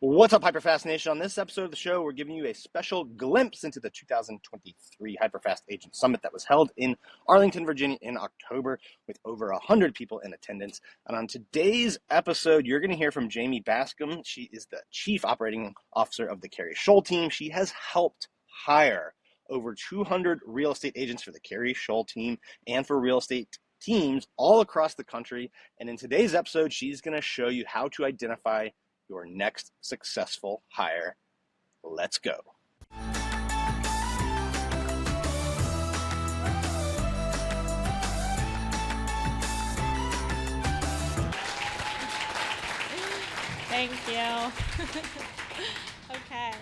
What's up, Hyperfast Nation? On this episode of the show, we're giving you a special glimpse into the 2023 Hyperfast Agent Summit that was held in Arlington, Virginia in October with over 100 people in attendance. And on today's episode, you're going to hear from Jamie Bascom. She is the Chief Operating Officer of the Carrie Scholl team. She has helped hire over 200 real estate agents for the Carrie Scholl team and for real estate teams all across the country. And in today's episode, she's going to show you how to identify your next successful hire. Let's go. Thank you. Okay.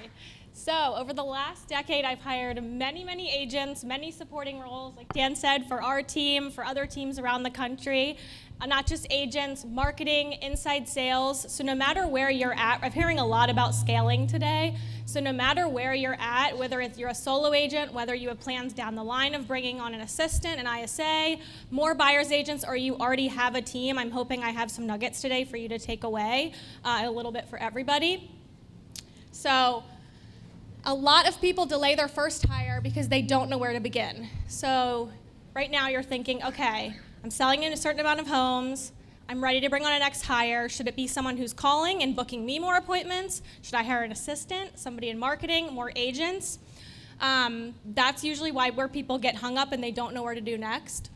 So over the last decade, I've hired many agents, many supporting roles, like Dan said, for our team, for other teams around the country. Not just agents, marketing, inside sales. So no matter where you're at, I'm hearing a lot about scaling today. So no matter where you're at, whether it's you're a solo agent, whether you have plans down the line of bringing on an assistant, an ISA, more buyer's agents, or you already have a team, I'm hoping I have some nuggets today for you to take away, a little bit for everybody. So a lot of people delay their first hire because they don't know where to begin. So right now you're thinking, okay, I'm selling in a certain amount of homes. I'm ready to bring on a next hire. Should it be someone who's calling and booking me more appointments? Should I hire an assistant, somebody in marketing, more agents? That's usually where people get hung up and they don't know where to do next.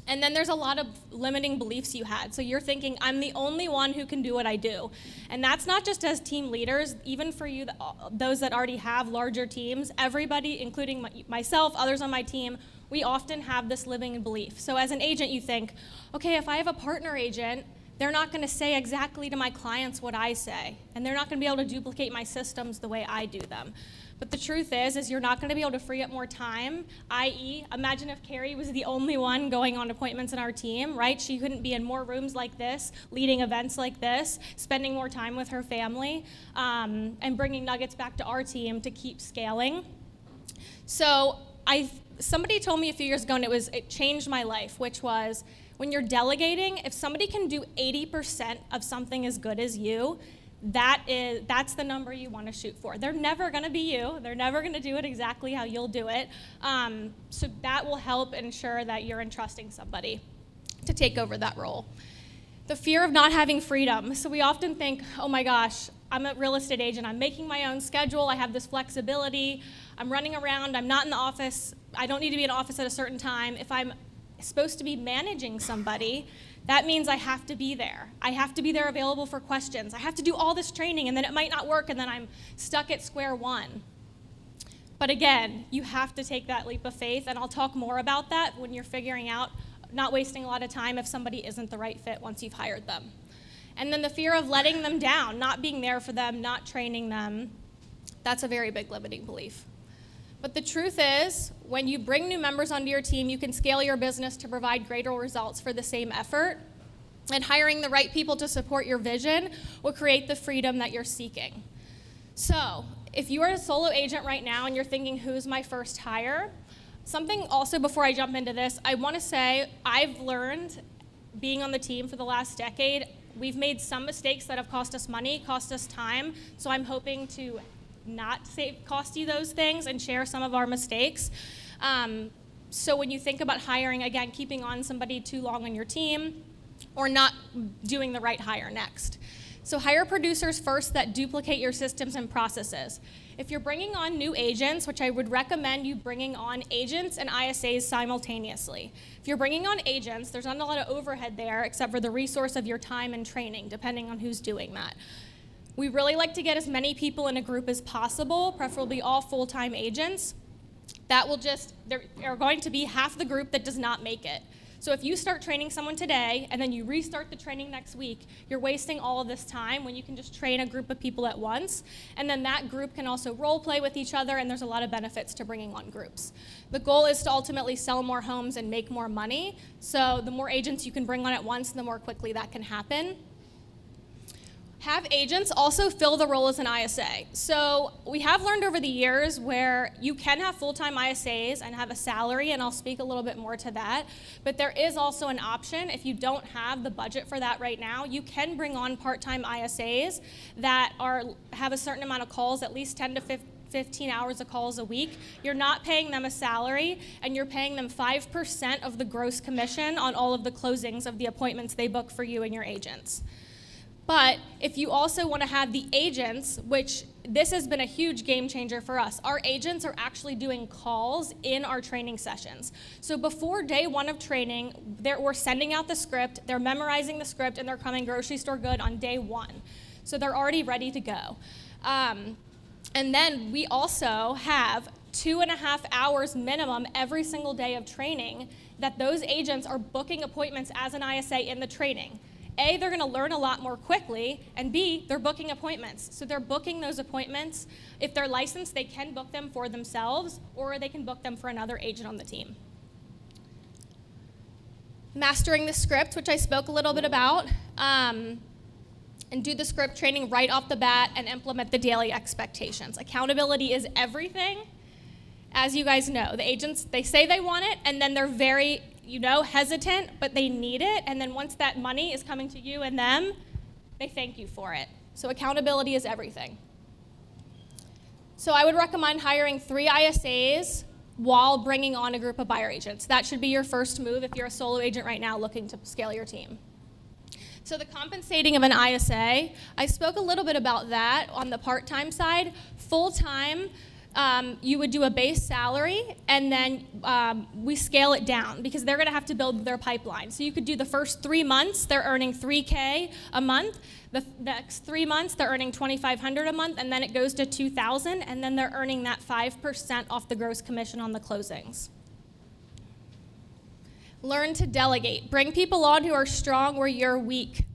And then there's a lot of limiting beliefs you had. So you're thinking, I'm the only one who can do what I do. And that's not just as team leaders, even for you, those that already have larger teams, everybody, including myself, others on my team, we often have this limiting belief. So as an agent, you think, okay, if I have a partner agent, they're not going to say exactly to my clients what I say. And they're not going to be able to duplicate my systems the way I do them. But the truth is you're not going to be able to free up more time, i.e., imagine if Carrie was the only one going on appointments in our team, right? She couldn't be in more rooms like this, leading events like this, spending more time with her family, and bringing nuggets back to our team to keep scaling. So somebody told me a few years ago, and it changed my life, which was when you're delegating, if somebody can do 80% of something as good as you, that's the number you want to shoot for. They're never going to be you. They're never going to do it exactly how you'll do it. So that will help ensure that you're entrusting somebody to take over that role. The fear of not having freedom. So we often think, oh my gosh, I'm a real estate agent. I'm making my own schedule. I have this flexibility. I'm running around. I'm not in the office. I don't need to be in office at a certain time. If I'm supposed to be managing somebody, that means I have to be there. I have to be there available for questions. I have to do all this training, and then it might not work, and then I'm stuck at square one. But again, you have to take that leap of faith, and I'll talk more about that when you're figuring out not wasting a lot of time if somebody isn't the right fit once you've hired them. And then the fear of letting them down, not being there for them, not training them, that's a very big limiting belief. But the truth is, when you bring new members onto your team, you can scale your business to provide greater results for the same effort. And hiring the right people to support your vision will create the freedom that you're seeking. So, if you are a solo agent right now and you're thinking, who's my first hire? Something also before I jump into this, I want to say I've learned being on the team for the last decade, we've made some mistakes that have cost us money, cost us time. So I'm hoping to not cost you those things and share some of our mistakes. So when you think about hiring, again, keeping on somebody too long on your team or not doing the right hire next. So hire producers first that duplicate your systems and processes. If you're bringing on new agents, which I would recommend you bringing on agents and ISAs simultaneously. If you're bringing on agents, there's not a lot of overhead there except for the resource of your time and training, depending on who's doing that. We really like to get as many people in a group as possible, preferably all full-time agents. There are going to be half the group that does not make it. So if you start training someone today and then you restart the training next week, you're wasting all of this time when you can just train a group of people at once. And then that group can also role play with each other, and there's a lot of benefits to bringing on groups. The goal is to ultimately sell more homes and make more money. So the more agents you can bring on at once, the more quickly that can happen. Have agents also fill the role as an ISA. So we have learned over the years where you can have full-time ISAs and have a salary, and I'll speak a little bit more to that. But there is also an option, if you don't have the budget for that right now, you can bring on part-time ISAs that have a certain amount of calls, at least 10 to 15 hours of calls a week. You're not paying them a salary, and you're paying them 5% of the gross commission on all of the closings of the appointments they book for you and your agents. But if you also want to have the agents, which this has been a huge game changer for us, our agents are actually doing calls in our training sessions. So before day one of training, we're sending out the script, they're memorizing the script, and they're coming grocery store good on day one. So they're already ready to go. And then we also have 2.5 hours minimum every single day of training that those agents are booking appointments as an ISA in the training. A, they're going to learn a lot more quickly, and B, they're booking appointments. So they're booking those appointments. If they're licensed, they can book them for themselves, or they can book them for another agent on the team. Mastering the script, which I spoke a little bit about, and do the script training right off the bat and implement the daily expectations. Accountability is everything. As you guys know, the agents, they say they want it, and then they're very hesitant, but they need it. And then once that money is coming to you and them, they thank you for it. So accountability is everything. So I would recommend hiring 3 ISAs while bringing on a group of buyer agents. That should be your first move if you're a solo agent right now looking to scale your team. So the compensating of an ISA, I spoke a little bit about that on the part-time side. Full-time, you would do a base salary, and then we scale it down because they're going to have to build their pipeline. So you could do the first 3 months, they're earning $3,000 a month. The next 3 months, they're earning $2,500 a month, and then it goes to $2,000, and then they're earning that 5% off the gross commission on the closings. Learn to delegate. Bring people on who are strong where you're weak.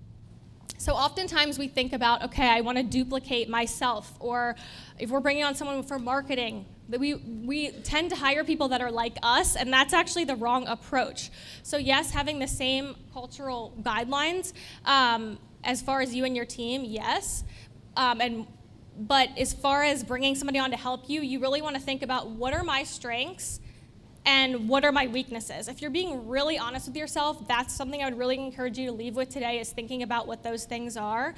So oftentimes we think about, okay, I want to duplicate myself, or if we're bringing on someone for marketing, that we tend to hire people that are like us, and that's actually the wrong approach. So yes, having the same cultural guidelines as far as you and your team, yes, but as far as bringing somebody on to help you, you really want to think about what are my strengths and what are my weaknesses. If you're being really honest with yourself, that's something I would really encourage you to leave with today, is thinking about what those things are.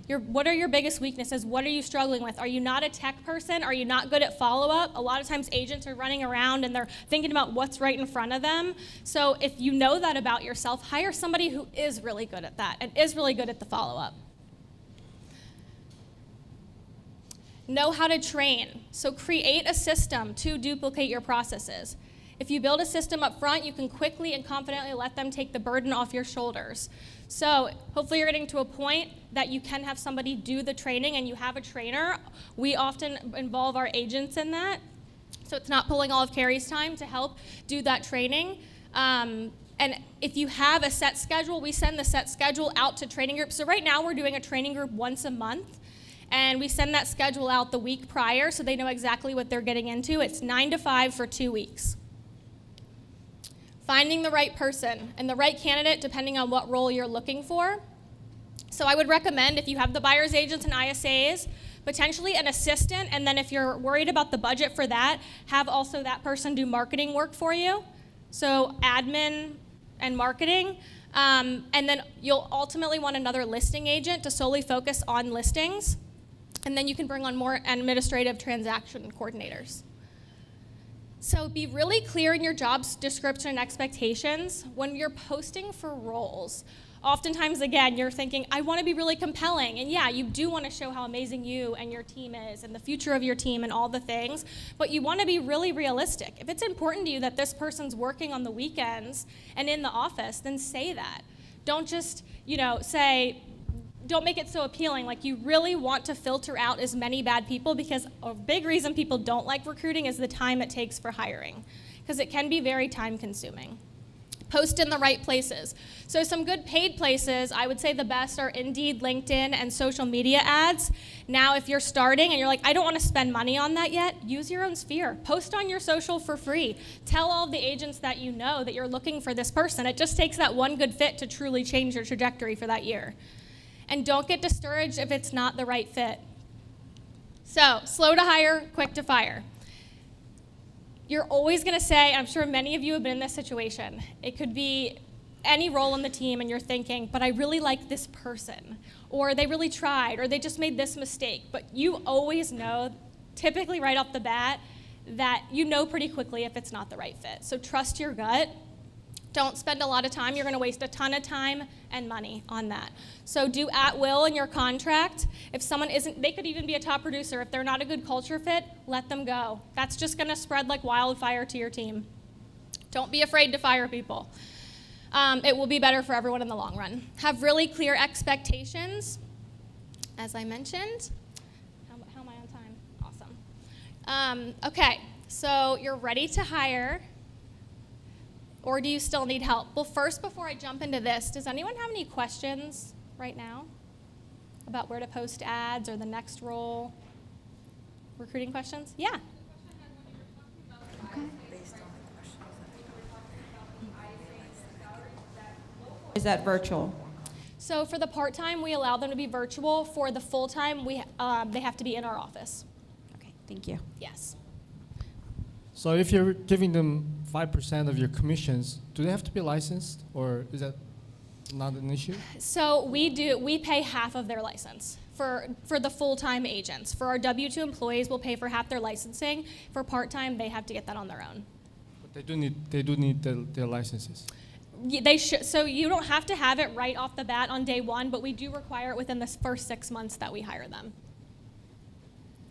What are your biggest weaknesses? What are you struggling with? Are you not a tech person? Are you not good at follow-up? A lot of times agents are running around and they're thinking about what's right in front of them. So if you know that about yourself, hire somebody who is really good at that and is really good at the follow-up. Know how to train. So create a system to duplicate your processes. If you build a system up front, you can quickly and confidently let them take the burden off your shoulders. So hopefully you're getting to a point that you can have somebody do the training and you have a trainer. We often involve our agents in that. So it's not pulling all of Carrie's time to help do that training. And if you have a set schedule, we send the set schedule out to training groups. So right now we're doing a training group once a month. And we send that schedule out the week prior so they know exactly what they're getting into. It's 9 to 5 for 2 weeks. Finding the right person and the right candidate depending on what role you're looking for. So I would recommend, if you have the buyer's agents and ISAs, potentially an assistant, and then if you're worried about the budget for that, have also that person do marketing work for you. So admin and marketing. And then you'll ultimately want another listing agent to solely focus on listings. And then you can bring on more administrative transaction coordinators. So be really clear in your job description and expectations when you're posting for roles. Oftentimes, again, you're thinking, I want to be really compelling. And yeah, you do want to show how amazing you and your team is and the future of your team and all the things, but you want to be really realistic. If it's important to you that this person's working on the weekends and in the office, then say that. Don't just, say, don't make it so appealing. Like, you really want to filter out as many bad people, because a big reason people don't like recruiting is the time it takes for hiring, because it can be very time consuming. Post in the right places. So some good paid places, I would say the best are Indeed, LinkedIn, and social media ads. Now, if you're starting and you're like, I don't want to spend money on that yet, use your own sphere. Post on your social for free. Tell all the agents that you know that you're looking for this person. It just takes that one good fit to truly change your trajectory for that year. And don't get discouraged if it's not the right fit. So, slow to hire, quick to fire. You're always going to say, I'm sure many of you have been in this situation. It could be any role in the team and you're thinking, but I really like this person, or they really tried, or they just made this mistake. But you always know, typically right off the bat, that you know pretty quickly if it's not the right fit. So trust your gut. Don't spend a lot of time. You're going to waste a ton of time and money on that. So do at will in your contract. If someone isn't, they could even be a top producer. If they're not a good culture fit, let them go. That's just going to spread like wildfire to your team. Don't be afraid to fire people. It will be better for everyone in the long run. Have really clear expectations, as I mentioned. How am I on time? Awesome. Okay, so you're ready to hire. Or do you still need help? Well, first, before I jump into this, does anyone have any questions right now about where to post ads or the next role? Recruiting questions? Yeah. Okay. Is that virtual? So for the part-time, we allow them to be virtual. For the full-time, they have to be in our office. Okay, thank you. Yes. So if you're giving them 5% of your commissions, do they have to be licensed, or is that not an issue? So we pay half of their license for the full-time agents. For our W-2 employees, we'll pay for half their licensing. For part-time, they have to get that on their own. But they do need their licenses. They should. So you don't have to have it right off the bat on day one, but we do require it within the first 6 months that we hire them.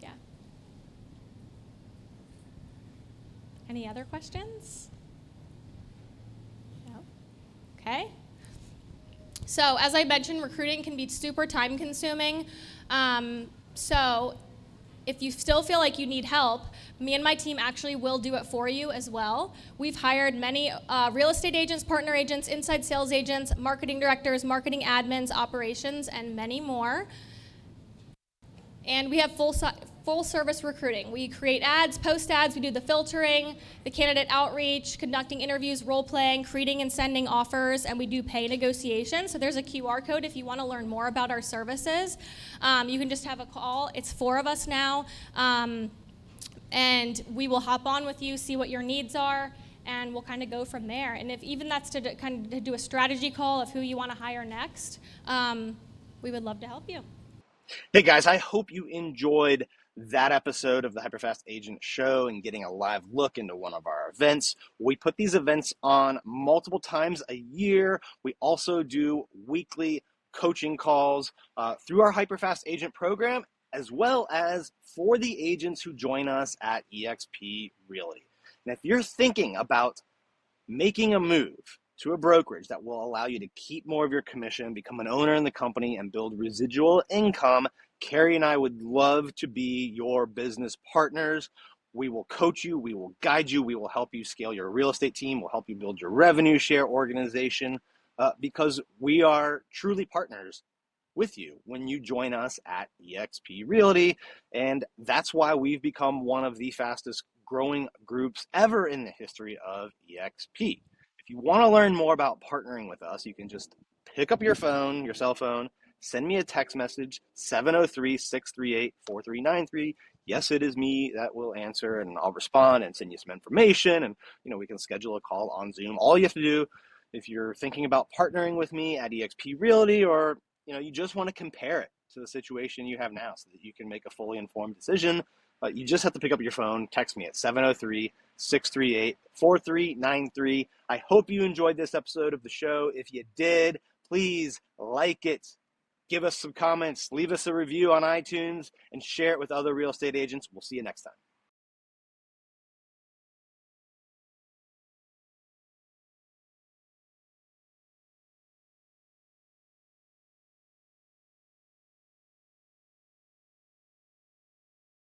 Yeah. Any other questions? No? Okay. So as I mentioned, recruiting can be super time consuming. So if you still feel like you need help, me and my team actually will do it for you as well. We've hired many real estate agents, partner agents, inside sales agents, marketing directors, marketing admins, operations, and many more. And we have full service recruiting. We create ads, post ads, we do the filtering, the candidate outreach, conducting interviews, role playing, creating and sending offers, and we do pay negotiations. So there's a QR code if you want to learn more about our services. You can just have a call. It's 4 of us now. And we will hop on with you, see what your needs are, and we'll kind of go from there. And if even that's to kind of do a strategy call of who you want to hire next, we would love to help you. Hey guys, I hope you enjoyed that episode of the Hyperfast Agent Show and getting a live look into one of our events. We put these events on multiple times a year. We also do weekly coaching calls through our Hyperfast Agent program, as well as for the agents who join us at eXp Realty. And if you're thinking about making a move to a brokerage that will allow you to keep more of your commission, become an owner in the company, and build residual income, Carrie and I would love to be your business partners. We will coach you, we will guide you, we will help you scale your real estate team, we'll help you build your revenue share organization, because we are truly partners with you when you join us at eXp Realty. And that's why we've become one of the fastest growing groups ever in the history of eXp. If you want to learn more about partnering with us, you can just pick up your phone, your cell phone, send me a text message, 703-638-4393. Yes, it is me that will answer, and I'll respond and send you some information, and we can schedule a call on Zoom. All you have to do, if you're thinking about partnering with me at eXp Realty, or you just want to compare it to the situation you have now so that you can make a fully informed decision, you just have to pick up your phone, text me at 703-638-4393. I hope you enjoyed this episode of the show. If you did, please like it, give us some comments, leave us a review on iTunes, and share it with other real estate agents. We'll see you next time.